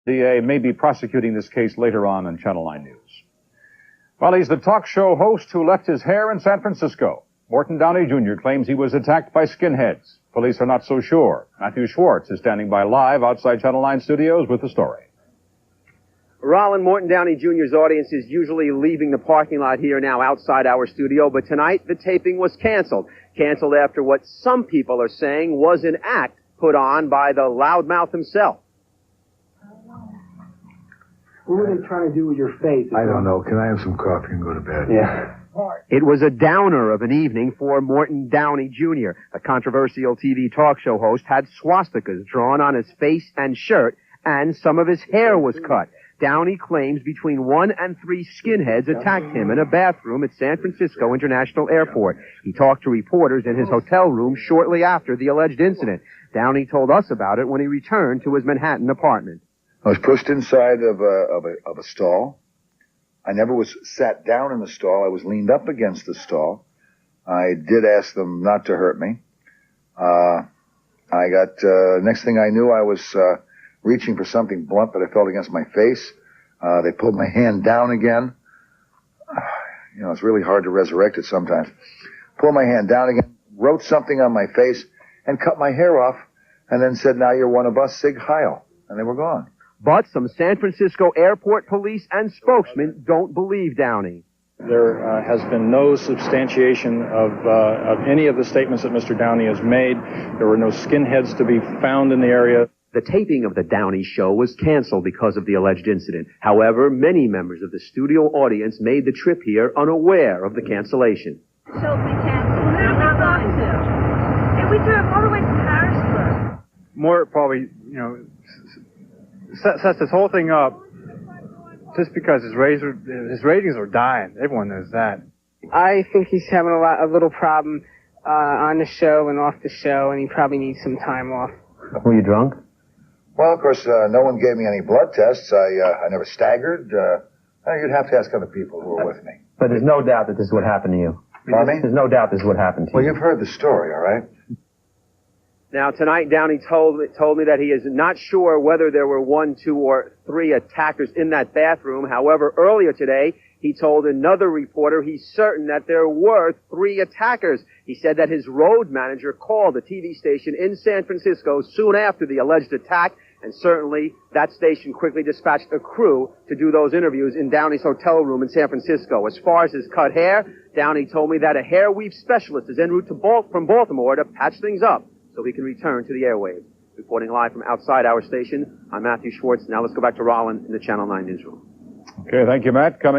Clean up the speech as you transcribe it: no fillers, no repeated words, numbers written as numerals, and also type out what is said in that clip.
DA may be prosecuting this case later on Channel 9 News. Well, he's the talk show host who left his hair in San Francisco. Morton Downey Jr. claims he was attacked by skinheads. Police are not so sure. Matthew Schwartz is standing by live outside Channel 9 studios with the story. Roland, Morton Downey Jr.'s audience is usually leaving the parking lot here now outside our studio, but tonight the taping was canceled. Canceled after what some people are saying was an act put on by the loudmouth himself. What were they trying to do with your face? I don't know. Can I have some coffee and go to bed? Yeah. It was a downer of an evening for Morton Downey Jr. A controversial TV talk show host had swastikas drawn on his face and shirt, and some of his hair was cut. Downey claims between 1 and 3 skinheads attacked him in a bathroom at San Francisco International Airport. He talked to reporters in his hotel room shortly after the alleged incident. Downey told us about it when he returned to his Manhattan apartment. I was pushed inside of a stall. I never was sat down in the stall. I was leaned up against the stall. I did ask them not to hurt me. Next thing I knew, I was reaching for something blunt that I felt against my face. They pulled my hand down again. It's really hard to resurrect it sometimes. Pulled my hand down again, wrote something on my face, and cut my hair off, and then said, "Now you're one of us, Sig Heil." And they were gone. But some San Francisco airport police and spokesmen don't believe Downey. There has been no substantiation of any of the statements that Mr. Downey has made. There were no skinheads to be found in the area. The taping of the Downey show was canceled because of the alleged incident. However, many members of the studio audience made the trip here unaware of the cancellation. Show's been canceled. Who are we talking to? Hey, we drove all the way to Harrisburg. Mort probably, sets this whole thing up just because his ratings are dying. Everyone knows that. I think he's having a little problem on the show and off the show, and he probably needs some time off. Were you drunk? Well, of course, no one gave me any blood tests. I never staggered. You'd have to ask other people who were with me. But there's no doubt that this is what happened to you. Pardon me? There's no doubt this is what happened to you. Well, you've heard the story, all right? Now, tonight, Downey told me that he is not sure whether there were 1, 2, or 3 attackers in that bathroom. However, earlier today, he told another reporter he's certain that there were 3 attackers. He said that his road manager called a TV station in San Francisco soon after the alleged attack, and certainly that station quickly dispatched a crew to do those interviews in Downey's hotel room in San Francisco. As far as his cut hair, Downey told me that a hair weave specialist is en route from Baltimore to patch things up so he can return to the airwaves. Reporting live from outside our station, I'm Matthew Schwartz. Now let's go back to Roland in the Channel 9 newsroom. Okay, thank you, Matt. Coming